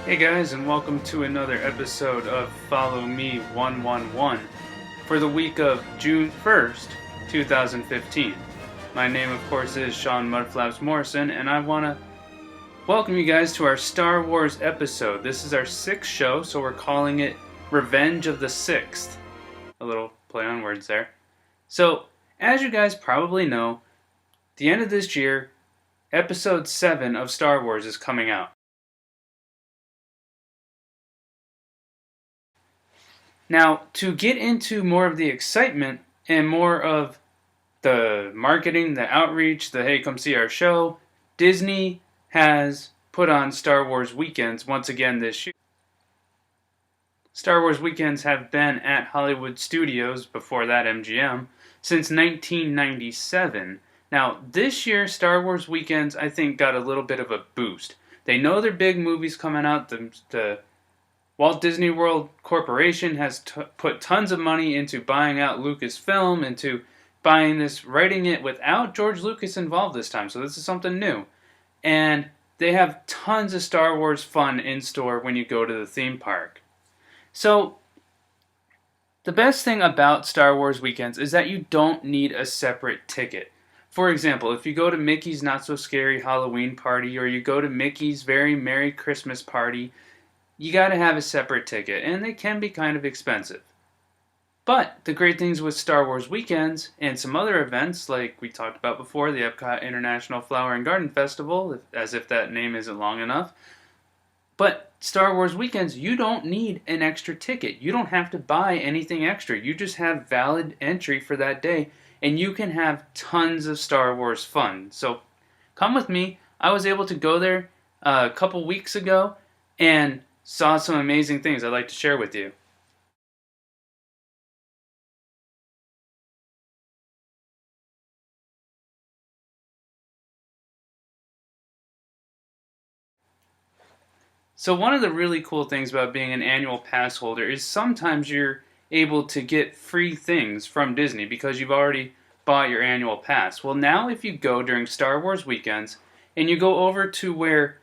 Hey guys, and welcome to another episode of Follow Me 111 for the week of June 1st, 2015. My name, of course, is Sean Mudflaps Morrison, and I want to welcome you guys to our Star Wars episode. This is our 6th show, so we're calling it Revenge of the 6th. A little play on words there. So, as you guys probably know, the end of this year, Episode 7 of Star Wars is coming out. Now, to get into more of the excitement and more of the marketing, the outreach, the hey, come see our show, Disney has put on Star Wars Weekends once again this year. Star Wars Weekends have been at Hollywood Studios, before that MGM, since 1997. Now, this year, Star Wars Weekends, I think, got a little bit of a boost. They know their big movies coming out. The Walt Disney World Corporation has put tons of money into buying out Lucasfilm, into buying this, writing it without George Lucas involved this time. So this is something new. And they have tons of Star Wars fun in store when you go to the theme park. So the best thing about Star Wars Weekends is that you don't need a separate ticket. For example, if you go to Mickey's Not So Scary Halloween Party, or you go to Mickey's Very Merry Christmas Party, you gotta have a separate ticket, and they can be kind of expensive. But the great things with Star Wars Weekends and some other events, like we talked about before, the Epcot International Flower and Garden Festival, as if that name isn't long enough. But Star Wars Weekends, you don't need an extra ticket. You don't have to buy anything extra. You just have valid entry for that day, and you can have tons of Star Wars fun. So come with me. I was able to go there a couple weeks ago and saw some amazing things I'd like to share with you. So one of the really cool things about being an annual pass holder is sometimes you're able to get free things from Disney because you've already bought your annual pass. Well, now if you go during Star Wars Weekends and you go over to where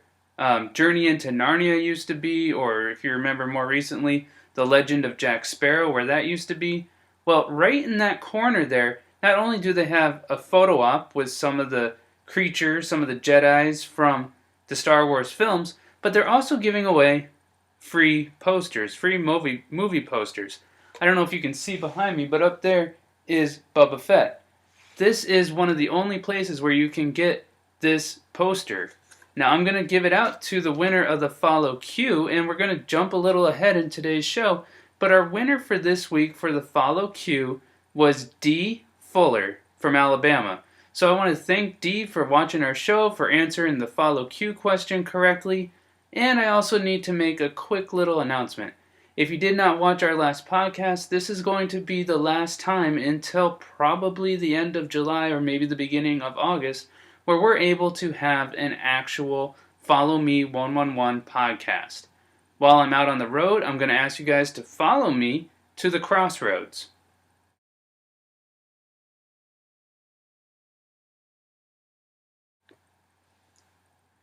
Journey into Narnia used to be, or if you remember more recently, The Legend of Jack Sparrow, where that used to be, well, right in that corner there, not only do they have a photo op with some of the creatures, some of the Jedis from the Star Wars films, but they're also giving away free posters, free movie posters. I don't know if you can see behind me, but up there is Boba Fett. This is one of the only places where you can get this poster. Now I'm going to give it out to the winner of the Follow Q, and we're going to jump a little ahead in today's show. But our winner for this week for the Follow Q was D. Fuller from Alabama. So I want to thank D for watching our show, for answering the Follow Q question correctly. And I also need to make a quick little announcement. If you did not watch our last podcast, this is going to be the last time until probably the end of July or maybe the beginning of August, where we're able to have an actual Follow Me 111 podcast. While I'm out on the road, I'm going to ask you guys to follow me to the crossroads.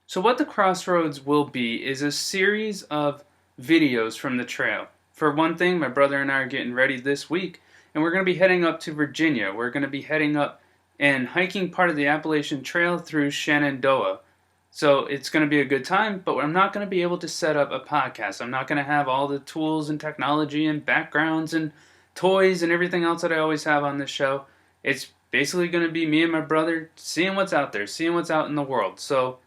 So what the crossroads will be is a series of videos from the trail. For one thing, my brother and I are getting ready this week, and we're going to be heading up to Virginia. We're going to be heading up and hiking part of the Appalachian Trail through Shenandoah. So it's going to be a good time, but I'm not going to be able to set up a podcast. I'm not going to have all the tools and technology and backgrounds and toys and everything else that I always have on this show. It's basically going to be me and my brother seeing what's out there, seeing what's out in the world. So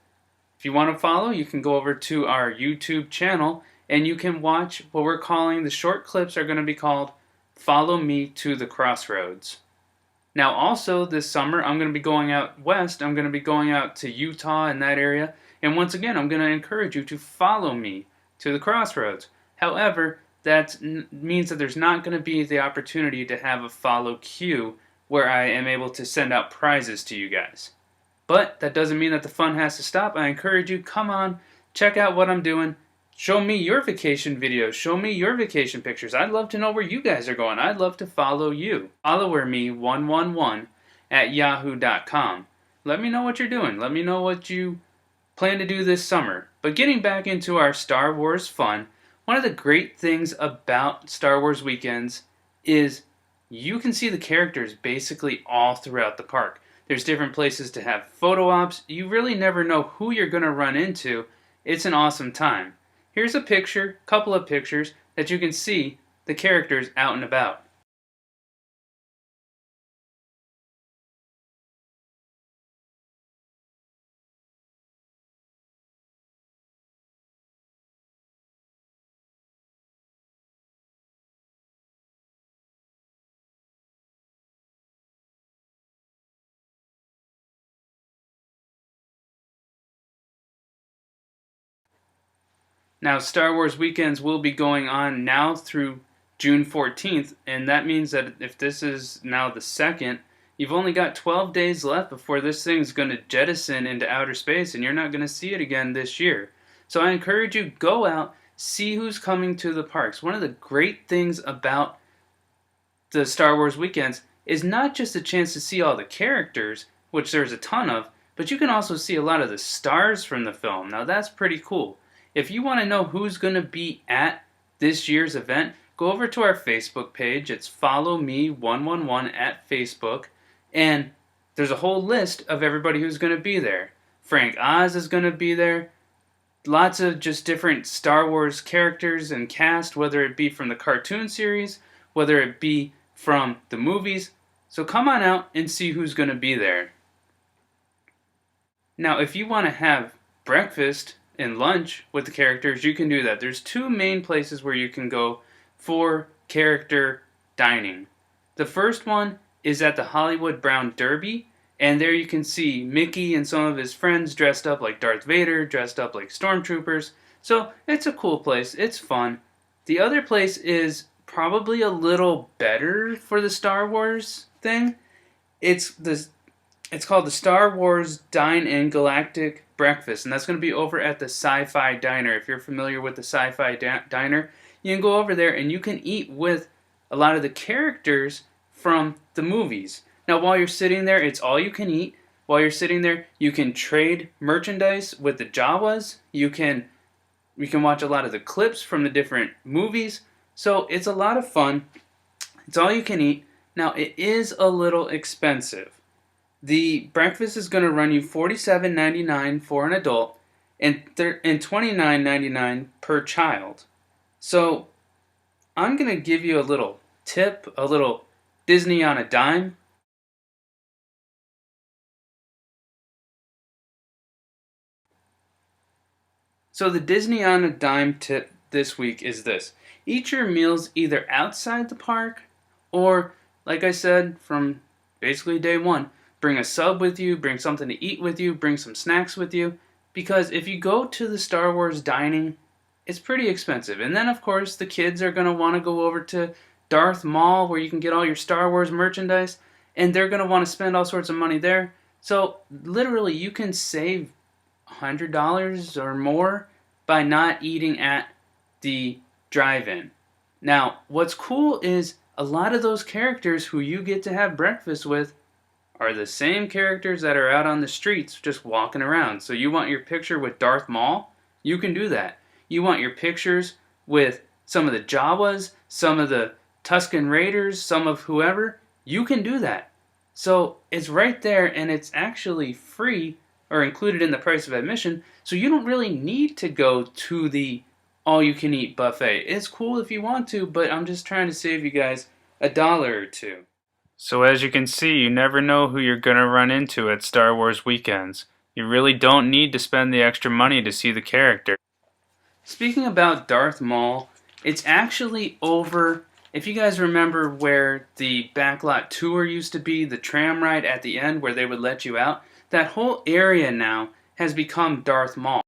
if you want to follow, you can go over to our YouTube channel and you can watch what we're calling, the short clips are going to be called Follow Me to the Crossroads. Now also this summer I'm going to be going out west. I'm going to be going out to Utah and that area. And once again, I'm going to encourage you to follow me to the crossroads. However, that means that there's not going to be the opportunity to have a follow queue where I am able to send out prizes to you guys. But that doesn't mean that the fun has to stop. I encourage you, come on, check out what I'm doing. Show me your vacation videos. Show me your vacation pictures. I'd love to know where you guys are going. I'd love to follow you. Follower me 111 at yahoo.com. Let me know what you're doing. Let me know what you plan to do this summer. But getting back into our Star Wars fun, one of the great things about Star Wars Weekends is you can see the characters basically all throughout the park. There's different places to have photo ops. You really never know who you're going to run into. It's an awesome time. Here's a couple of pictures that you can see the characters out and about. Now, Star Wars Weekends will be going on now through June 14th, and that means that if this is now the second, you've only got 12 days left before this thing's going to jettison into outer space, and you're not going to see it again this year. So I encourage you, go out, see who's coming to the parks. One of the great things about the Star Wars Weekends is not just a chance to see all the characters, which there's a ton of, but you can also see a lot of the stars from the film. Now that's pretty cool. If you want to know who's going to be at this year's event, go over to our Facebook page. It's Follow Me 111 at Facebook, and there's a whole list of everybody who's going to be there. Frank Oz is going to be there. Lots of just different Star Wars characters and cast, whether it be from the cartoon series, whether it be from the movies. So come on out and see who's going to be there. Now, if you want to have breakfast and lunch with the characters, you can do that. There's two main places where you can go for character dining. The first one is at the Hollywood Brown Derby, and there you can see Mickey and some of his friends dressed up like Darth Vader, dressed up like stormtroopers. So it's a cool place. It's fun. The other place is probably a little better for the Star Wars thing. It's called the Star Wars Dine-In Galactic Breakfast, and that's going to be over at the Sci-Fi Diner. If you're familiar with the Sci-Fi Diner, you can go over there and you can eat with a lot of the characters from the movies. Now, while you're sitting there, it's all you can eat. While you're sitting there, you can trade merchandise with the Jawas. You can watch a lot of the clips from the different movies. So it's a lot of fun. It's all you can eat. Now, it is a little expensive. The breakfast is going to run you $47.99 for an adult and $29.99 per child. So I'm going to give you a little tip, a little Disney on a dime. So the Disney on a dime tip this week is this. Eat your meals either outside the park or, like I said, from basically day one, bring a sub with you, bring something to eat with you, bring some snacks with you, because if you go to the Star Wars dining, it's pretty expensive. And then, of course, the kids are going to want to go over to Darth Mall where you can get all your Star Wars merchandise, and they're going to want to spend all sorts of money there. So, literally, you can save $100 or more by not eating at the drive-in. Now, what's cool is a lot of those characters who you get to have breakfast with are the same characters that are out on the streets just walking around. So you want your picture with Darth Maul? You can do that. You want your pictures with some of the Jawas, some of the Tusken Raiders, some of whoever? You can do that. So it's right there, and it's actually free or included in the price of admission, so you don't really need to go to the all-you-can-eat buffet. It's cool if you want to, but I'm just trying to save you guys $1 or $2. So as you can see, you never know who you're going to run into at Star Wars Weekends. You really don't need to spend the extra money to see the character. Speaking about Darth Maul, it's actually over, if you guys remember where the backlot tour used to be, the tram ride at the end where they would let you out, that whole area now has become Darth Maul.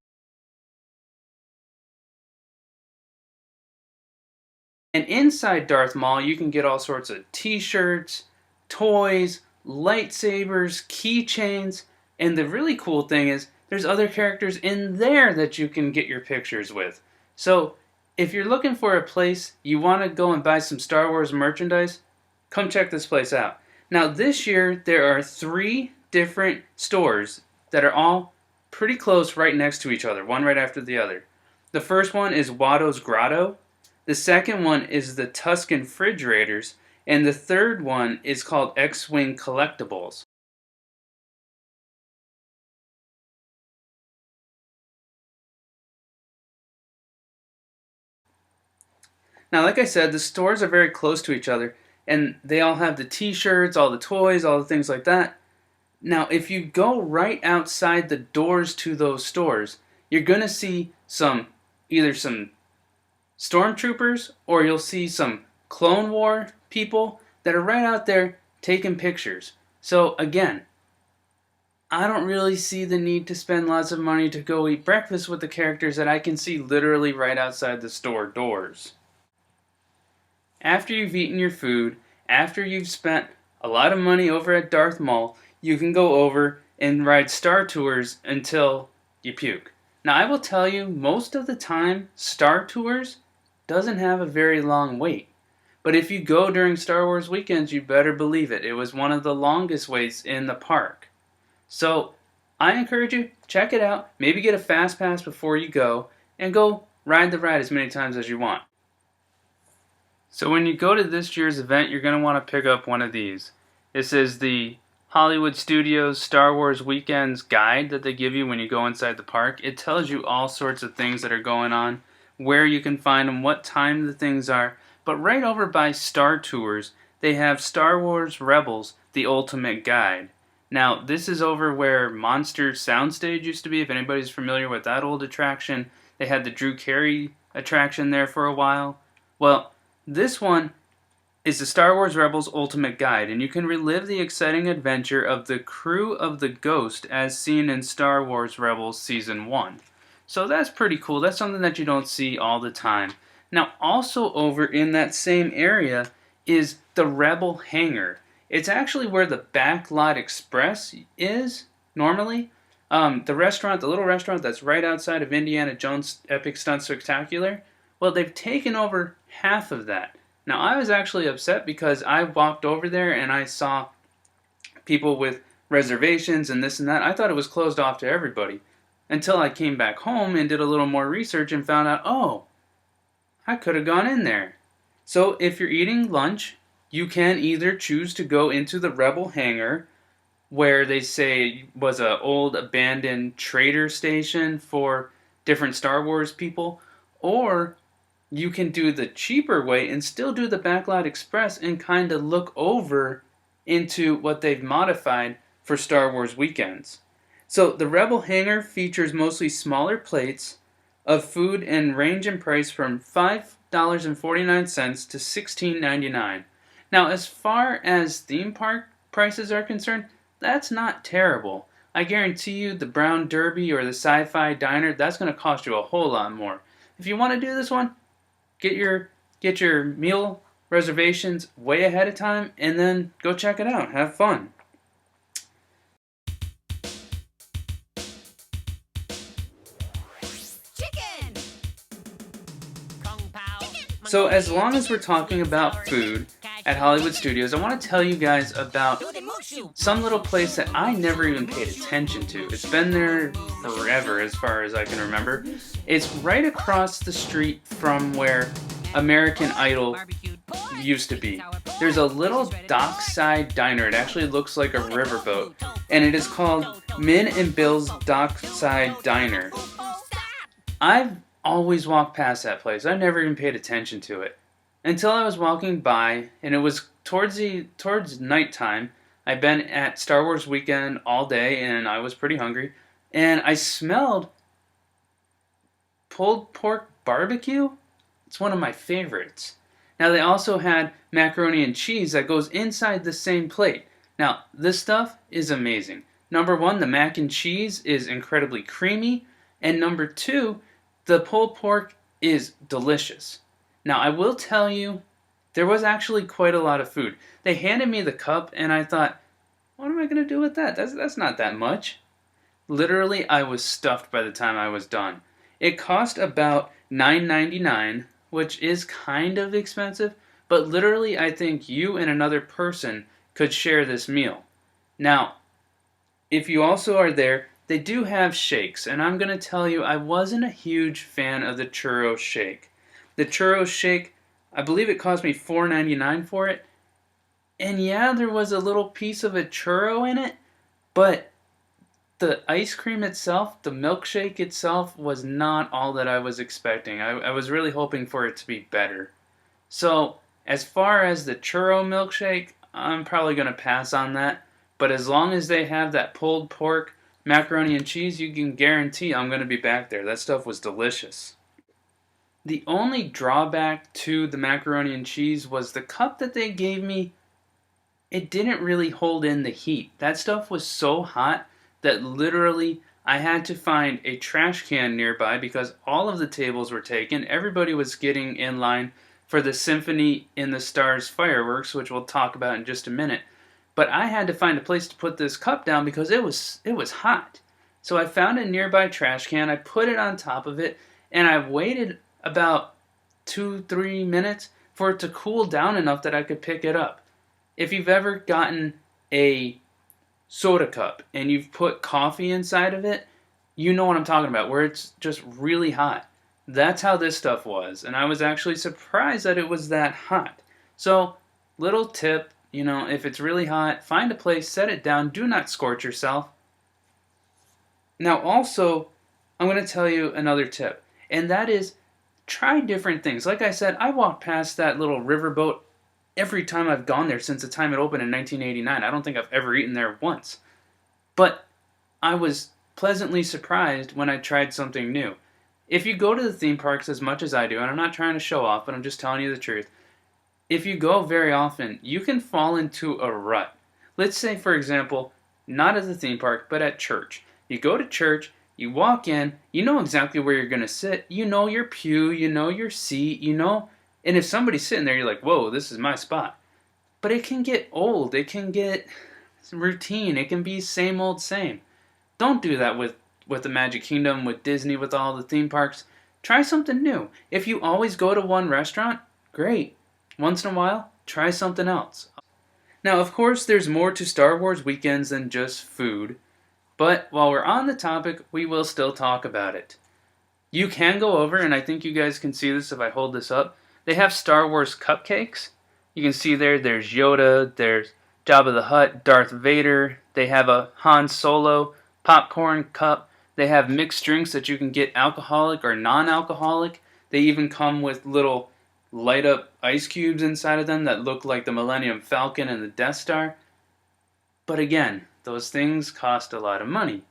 And inside Darth Maul, you can get all sorts of t-shirts, toys, lightsabers, keychains, and the really cool thing is there's other characters in there that you can get your pictures with. So if you're looking for a place you want to go and buy some Star Wars merchandise, come check this place out. Now this year there are 3 different stores that are all pretty close right next to each other, one right after the other. The first one is Watto's Grotto. The second one is the Tuscan Refrigerators. And the third one is called X-Wing Collectibles. Now, like I said, the stores are very close to each other, and they all have the t-shirts, all the toys, all the things like that. Now, if you go right outside the doors to those stores, you're going to see either some stormtroopers, or you'll see some Clone War people that are right out there taking pictures. So again, I don't really see the need to spend lots of money to go eat breakfast with the characters that I can see literally right outside the store doors. After you've eaten your food, after you've spent a lot of money over at Darth Maul, you can go over and ride Star Tours until you puke. Now, I will tell you, most of the time, Star Tours doesn't have a very long wait. But if you go during Star Wars weekends, you better believe it. It was one of the longest waits in the park. So, I encourage you, check it out. Maybe get a fast pass before you go, and go ride the ride as many times as you want. So when you go to this year's event, you're going to want to pick up one of these. This is the Hollywood Studios Star Wars Weekends guide that they give you when you go inside the park. It tells you all sorts of things that are going on, where you can find them, what time the things are. But right over by Star Tours, they have Star Wars Rebels, the Ultimate Guide. Now, this is over where Monster Soundstage used to be, if anybody's familiar with that old attraction. They had the Drew Carey attraction there for a while. Well, this one is the Star Wars Rebels Ultimate Guide, and you can relive the exciting adventure of the crew of the Ghost as seen in Star Wars Rebels Season 1. So that's pretty cool. That's something that you don't see all the time. Now, also over in that same area is the Rebel Hangar. It's actually where the Backlot Express is, normally. The restaurant, the little restaurant that's right outside of Indiana Jones Epic Stunt Spectacular, well, they've taken over half of that. Now, I was actually upset because I walked over there and I saw people with reservations and this and that. I thought it was closed off to everybody until I came back home and did a little more research and found out, oh, I could have gone in there. So if you're eating lunch, you can either choose to go into the Rebel Hangar, where they say was an old abandoned trader station for different Star Wars people, or you can do the cheaper way and still do the Backlot Express and kind of look over into what they've modified for Star Wars weekends. So the Rebel Hangar features mostly smaller plates of food and range in price from $5.49 to $16.99. Now, as far as theme park prices are concerned, that's not terrible. I guarantee you the Brown Derby or the Sci-Fi Diner, that's going to cost you a whole lot more. If you want to do this one, get your meal reservations way ahead of time and then go check it out. Have fun. Chicken. Kung Pao. So as long as we're talking about food at Hollywood Studios, I want to tell you guys about some little place that I never even paid attention to. It's been there forever as far as I can remember. It's right across the street from where American Idol used to be. There's a little Dockside Diner. It actually looks like a riverboat. And it is called Min and Bill's Dockside Diner. I've always walked past that place. I never even paid attention to it. Until I was walking by, and it was towards nighttime. I'd been at Star Wars weekend all day, and I was pretty hungry. And I smelled pulled pork barbecue. It's one of my favorites. Now, they also had macaroni and cheese that goes inside the same plate. Now, this stuff is amazing. Number one, the mac and cheese is incredibly creamy. And number two, the pulled pork is delicious. Now, I will tell you, there was actually quite a lot of food. They handed me the cup, and I thought, what am I going to do with that? That's not that much. Literally, I was stuffed by the time I was done. It cost about $9.99, which is kind of expensive, but literally, I think you and another person could share this meal. Now, if you also are there, they do have shakes, and I'm going to tell you I wasn't a huge fan of the churro shake. The churro shake, I believe it cost me $4.99 for it, and yeah, there was a little piece of a churro in it, but the ice cream itself, the milkshake itself, was not all that I was expecting. I was really hoping for it to be better. So, as far as the churro milkshake, I'm probably going to pass on that. But as long as they have that pulled pork, macaroni and cheese, you can guarantee I'm going to be back there. That stuff was delicious. The only drawback to the macaroni and cheese was the cup that they gave me, it didn't really hold in the heat. That stuff was so hot that literally I had to find a trash can nearby because all of the tables were taken. Everybody was getting in line for the Symphony in the Stars fireworks, which we'll talk about in just a minute. But I had to find a place to put this cup down because it was hot. So I found a nearby trash can, I put it on top of it, and I waited about 2-3 minutes for it to cool down enough that I could pick it up. If you've ever gotten a soda cup and you've put coffee inside of it, you know what I'm talking about, where it's just really hot. That's how this stuff was, and I was actually surprised that it was that hot. So, little tip, if it's really hot, find a place, set it down, do not scorch yourself. Now also, I'm going to tell you another tip, and that is try different things. Like I said, I walked past that little riverboat every time I've gone there since the time it opened in 1989. I don't think I've ever eaten there once. But I was pleasantly surprised when I tried something new. If you go to the theme parks as much as I do, and I'm not trying to show off, but I'm just telling you the truth, if you go very often, you can fall into a rut. Let's say, for example, not at the theme park, but at church. You go to church, you walk in, you know exactly where you're going to sit, you know your pew, you know your seat, and if somebody's sitting there, you're like, whoa, this is my spot. But it can get old. It can get routine. It can be same old same. Don't do that with the Magic Kingdom, with Disney, with all the theme parks. Try something new. If you always go to one restaurant, great. Once in a while, try something else. Now, of course, there's more to Star Wars Weekends than just food. But while we're on the topic, we will still talk about it. You can go over, and I think you guys can see this if I hold this up. They have Star Wars cupcakes. You can see there's Yoda, there's Jabba the Hutt, Darth Vader. They have a Han Solo popcorn cup. They have mixed drinks that you can get alcoholic or non-alcoholic. They even come with little light-up ice cubes inside of them that look like the Millennium Falcon and the Death Star. But again, those things cost a lot of money.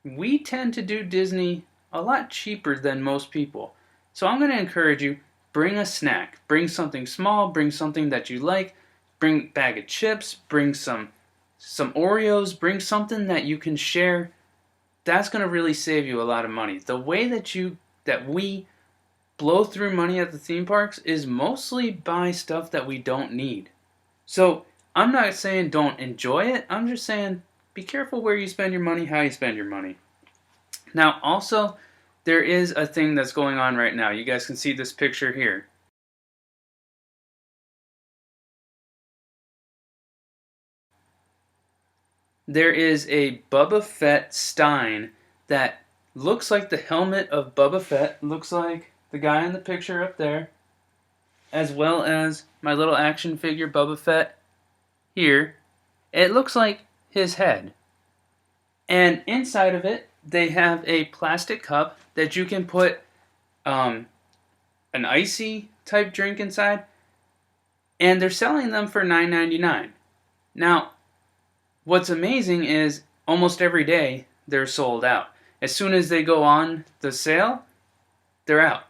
We tend to do Disney a lot cheaper than most people. So I'm going to encourage you, bring a snack. Bring something small, bring something that you like. Bring a bag of chips, bring some Oreos, bring something that you can share. That's going to really save you a lot of money. The way that we blow through money at the theme parks is mostly buy stuff that we don't need. So I'm not saying don't enjoy it. I'm just saying be careful where you spend your money, how you spend your money. Now also, there is a thing that's going on right now. You guys can see this picture here. There is a Boba Fett Stein that looks like the helmet of Boba Fett. Looks like the guy in the picture up there. As well as my little action figure Boba Fett here. It looks like his head. And inside of it, they have a plastic cup that you can put an icy type drink inside. And they're selling them for $9.99. Now, what's amazing is almost every day they're sold out. As soon as they go on the sale, they're out.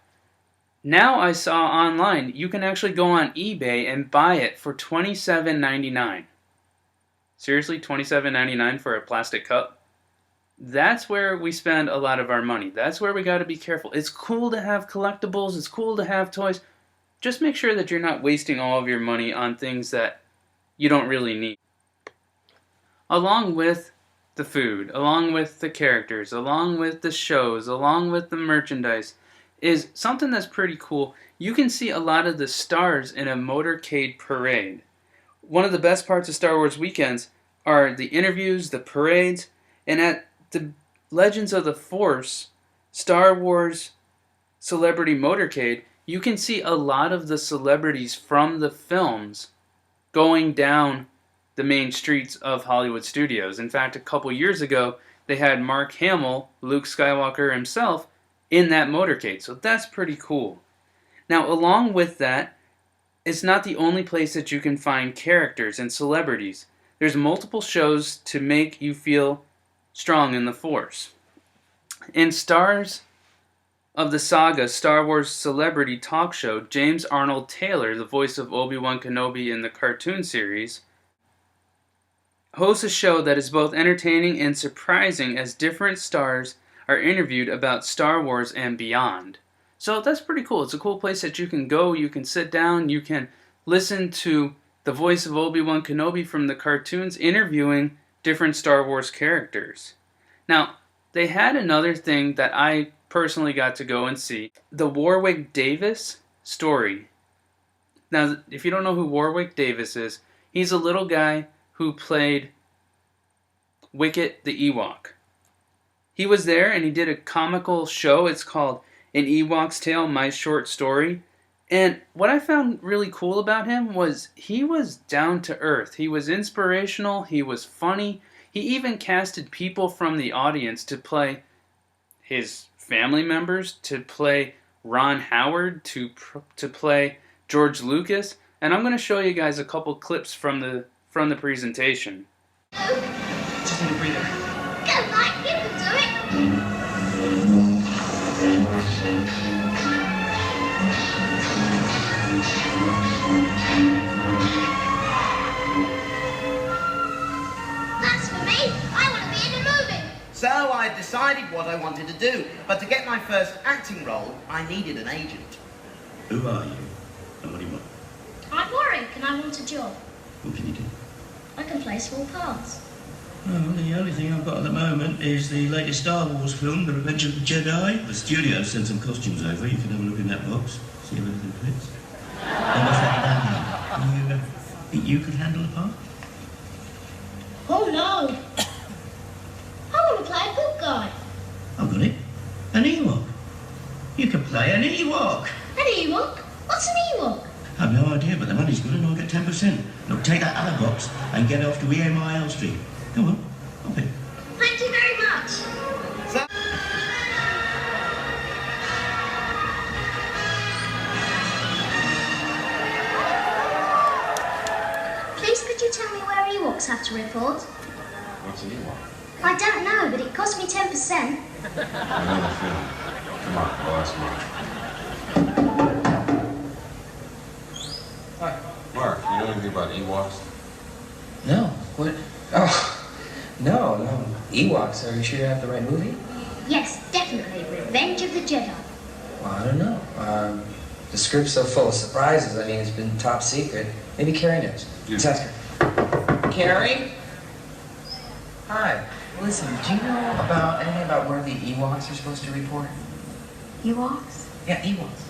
Now I saw online you can actually go on eBay and buy it for $27.99. Seriously, $27.99 for a plastic cup? That's where we spend a lot of our money. That's where we got to be careful. It's cool to have collectibles. It's cool to have toys. Just make sure that you're not wasting all of your money on things that you don't really need. Along with the food, along with the characters, along with the shows, along with the merchandise, is something that's pretty cool. You can see a lot of the stars in a motorcade parade. One of the best parts of Star Wars Weekends are the interviews, the parades, and at the Legends of the Force Star Wars Celebrity Motorcade, you can see a lot of the celebrities from the films going down the main streets of Hollywood studios. In fact, a couple years ago, they had Mark Hamill, Luke Skywalker himself, in that motorcade. So that's pretty cool. Now, along with that, it's not the only place that you can find characters and celebrities. There's multiple shows to make you feel strong in the Force. In Stars of the Saga Star Wars Celebrity Talk Show, James Arnold Taylor, the voice of Obi-Wan Kenobi in the cartoon series, hosts a show that is both entertaining and surprising as different stars are interviewed about Star Wars and beyond. So that's pretty cool. It's a cool place that you can go, you can sit down, you can listen to the voice of Obi-Wan Kenobi from the cartoons interviewing different Star Wars characters. Now, they had another thing that I personally got to go and see, the Warwick Davis story. Now, if you don't know who Warwick Davis is, he's a little guy who played Wicket the Ewok. He was there and he did a comical show. It's called An Ewok's Tale, My Short Story. And what I found really cool about him was he was down to earth. He was inspirational. He was funny. He even casted people from the audience to play his family members, to play Ron Howard, to play George Lucas. And I'm going to show you guys a couple clips from the presentation. Just need a breather. Go, Mike, you can do it. That's for me. I want to be in a movie. So I decided what I wanted to do, but to get my first acting role, I needed an agent. Who are you? And what do you want? I'm Warwick and I want a job. What can you do? I can play small parts. Well, the only thing I've got at the moment is the latest Star Wars film, The Revenge of the Jedi. The studio sent some costumes over. You can have a look in that box, see if anything fits. And what's that down here? You think you could handle a part? Oh no! I want to play a good guy. I've got it. An Ewok. You can play an Ewok. An Ewok? What's an Ewok? I've no idea, but the money's good and I'll get 10%. Look, take that other box and get off to EMIL Street. Come on, hop in. Thank you very much. So Please could you tell me where Ewoks have to report? What's an Ewok? I don't know, but it cost me 10%. I know the film. Come on, I'll ask Mark. Hi. Mark, you know anything about Ewoks? No. What? Oh, no. Ewoks, are you sure you have the right movie? Yes, definitely. Revenge of the Jedi. Well, I don't know. The script's so full of surprises. I mean, it's been top secret. Maybe Carrie knows. Let's ask her. Carrie? Hi. Listen, do you know anything about where the Ewoks are supposed to report? Ewoks? Yeah, Ewoks.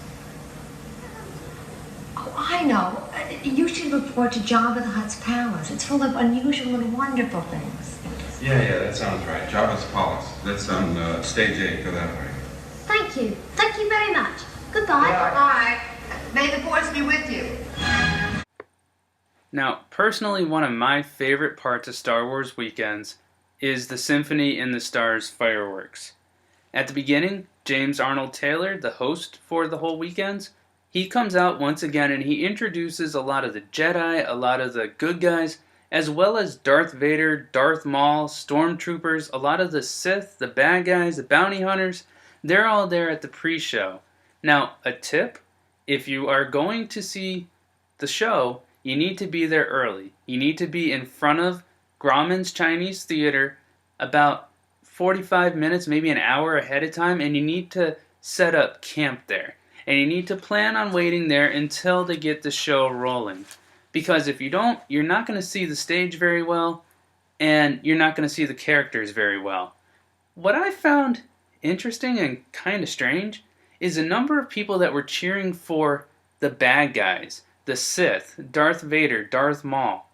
Oh, I know. You should report to Jabba the Hutt's palace. It's full of unusual and wonderful things. Yeah, that sounds right. Jabba's Palace. That's on stage 8. Go that way. Thank you. Thank you very much. Goodbye. Bye. May the force be with you. Now, personally, one of my favorite parts of Star Wars Weekends is the Symphony in the Stars fireworks. At the beginning, James Arnold Taylor, the host for the whole weekends, he comes out once again and he introduces a lot of the Jedi, a lot of the good guys, as well as Darth Vader, Darth Maul, Stormtroopers, a lot of the Sith, the bad guys, the bounty hunters. They're all there at the pre-show. Now, a tip, if you are going to see the show, you need to be there early. You need to be in front of Grauman's Chinese Theater about 45 minutes, maybe an hour ahead of time, and you need to set up camp there. And you need to plan on waiting there until they get the show rolling. Because if you don't, you're not going to see the stage very well, and you're not going to see the characters very well. What I found interesting and kind of strange is a number of people that were cheering for the bad guys, the Sith, Darth Vader, Darth Maul.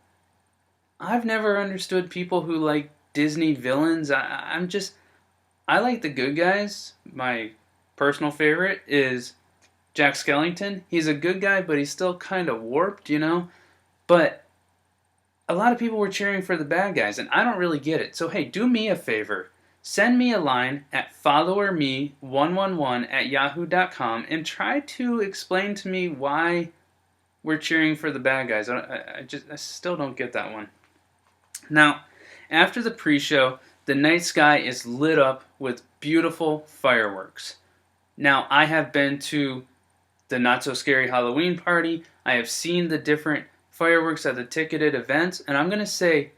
I've never understood people who like Disney villains. I like the good guys. My personal favorite is Jack Skellington. He's a good guy, but he's still kind of warped, you know? But a lot of people were cheering for the bad guys, and I don't really get it. So, hey, do me a favor. Send me a line at followerme111@yahoo.com and try to explain to me why we're cheering for the bad guys. I still don't get that one. Now, after the pre-show, the night sky is lit up with beautiful fireworks. Now, I have been to the Not So Scary Halloween party. I have seen the different fireworks at the ticketed events, and I'm going to say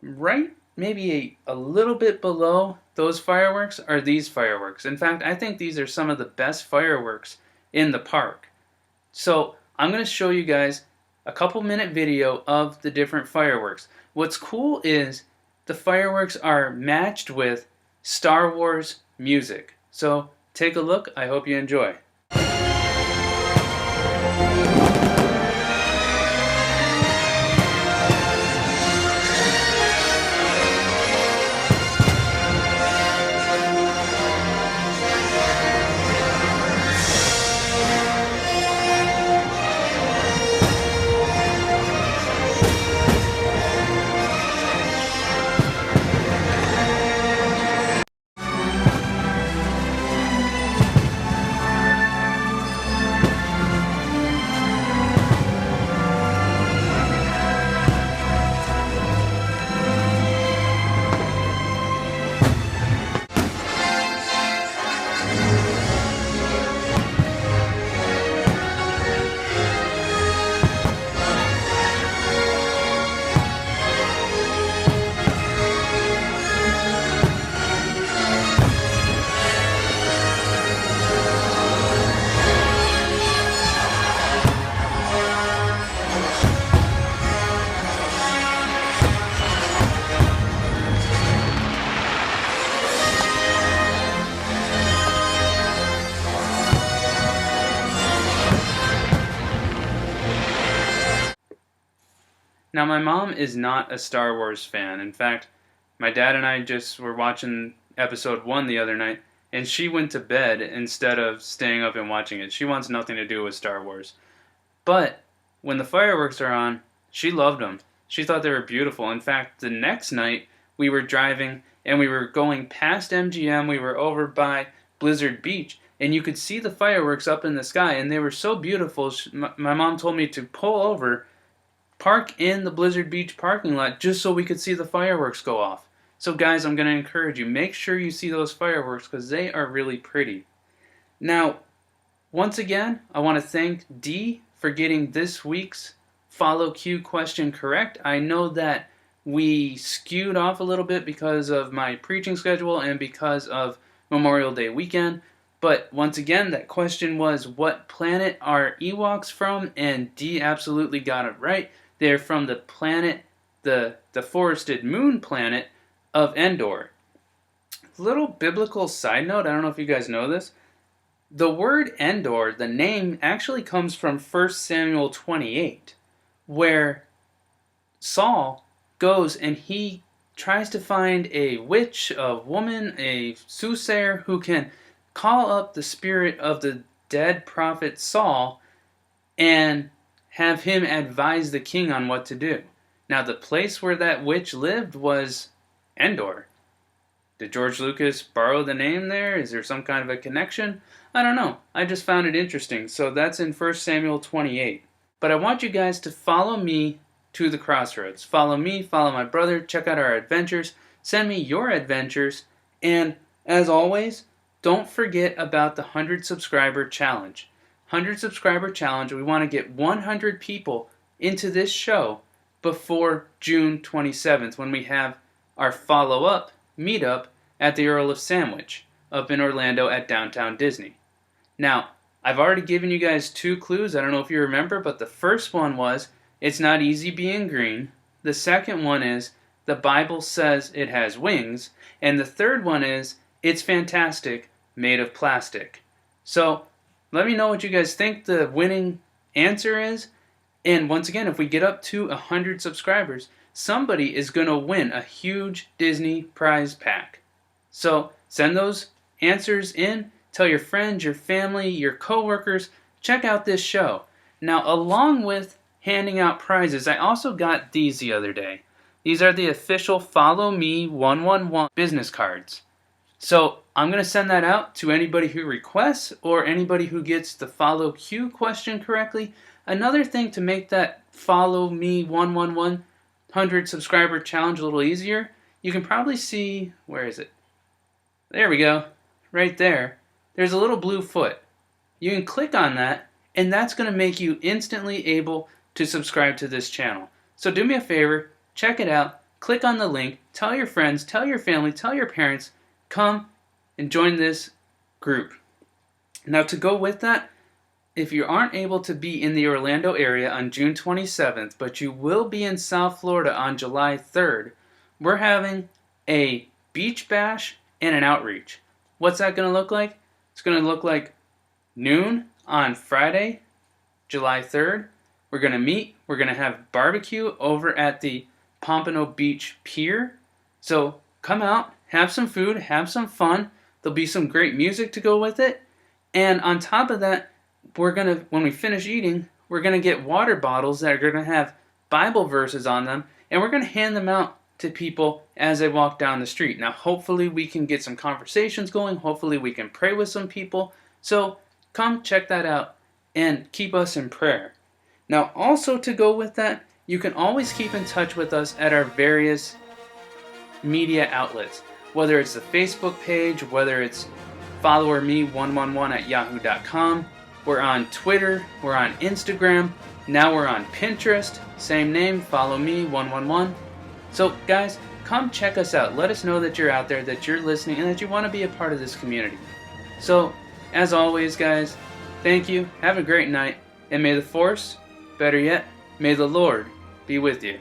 right maybe a little bit below those fireworks are these fireworks. In fact, I think these are some of the best fireworks in the park. So I'm going to show you guys a couple-minute video of the different fireworks. What's cool is the fireworks are matched with Star Wars music. So take a look. I hope you enjoy. Now, my mom is not a Star Wars fan. In fact, my dad and I just were watching episode 1 the other night, and she went to bed instead of staying up and watching it. She wants nothing to do with Star Wars. But when the fireworks are on, she loved them. She thought they were beautiful. In fact, the next night, we were driving, and we were going past MGM. We were over by Blizzard Beach, and you could see the fireworks up in the sky, and they were so beautiful. My mom told me to pull over, park in the Blizzard Beach parking lot just so we could see the fireworks go off. So guys, I'm going to encourage you, make sure you see those fireworks because they are really pretty. Now, once again, I want to thank Dee for getting this week's follow Q question correct. I know that we skewed off a little bit because of my preaching schedule and because of Memorial Day weekend. But once again, that question was, what planet are Ewoks from? And Dee absolutely got it right. They're from the planet, the forested moon planet of Endor. Little biblical side note, I don't know if you guys know this. The word Endor, the name, actually comes from 1 Samuel 28, where Saul goes and he tries to find a witch, a woman, a soothsayer who can call up the spirit of the dead prophet Saul and have him advise the king on what to do. Now, the place where that witch lived was Endor. Did George Lucas borrow the name there? Is there some kind of a connection? I don't know. I just found it interesting. So that's in 1 Samuel 28. But I want you guys to follow me to the crossroads. Follow me, follow my brother, check out our adventures, send me your adventures, and as always, don't forget about the 100 subscriber challenge. 100 subscriber challenge. We want to get 100 people into this show before June 27th when we have our follow-up meetup at the Earl of Sandwich up in Orlando at Downtown Disney. Now, I've already given you guys 2 clues. I don't know if you remember, but the first one was, it's not easy being green. The second one is, the Bible says it has wings. And the third one is, it's fantastic, made of plastic. So, let me know what you guys think the winning answer is. And once again, if we get up to 100 subscribers, somebody is going to win a huge Disney prize pack. So send those answers in. Tell your friends, your family, your coworkers, check out this show. Now, along with handing out prizes, I also got these the other day. These are the official Follow Me 111 business cards. So I'm going to send that out to anybody who requests or anybody who gets the Follow Q question correctly. Another thing to make that Follow Me 111 subscriber challenge a little easier, you can probably see, where is it? There we go, right there. There's a little blue foot. You can click on that, and that's going to make you instantly able to subscribe to this channel. So do me a favor, check it out, click on the link, tell your friends, tell your family, tell your parents, come and join this group. Now to go with that, if you aren't able to be in the Orlando area on June 27th, but you will be in South Florida on July 3rd, we're having a beach bash and an outreach. What's that going to look like? It's going to look like noon on Friday, July 3rd. We're going to meet. We're going to have barbecue over at the Pompano Beach Pier. So come out, have some food, have some fun. There'll be some great music to go with it. And on top of that, when we finish eating, we're going to get water bottles that are going to have Bible verses on them, and we're going to hand them out to people as they walk down the street. Now, hopefully we can get some conversations going. Hopefully we can pray with some people. So come check that out and keep us in prayer. Now, also to go with that, you can always keep in touch with us at our various media outlets, whether it's the Facebook page, whether it's followerme111@yahoo.com. We're on Twitter, we're on Instagram, now we're on Pinterest, same name, Follow Me 111. So guys, come check us out. Let us know that you're out there, that you're listening, and that you want to be a part of this community. So, as always guys, thank you, have a great night, and may the Force, better yet, may the Lord be with you.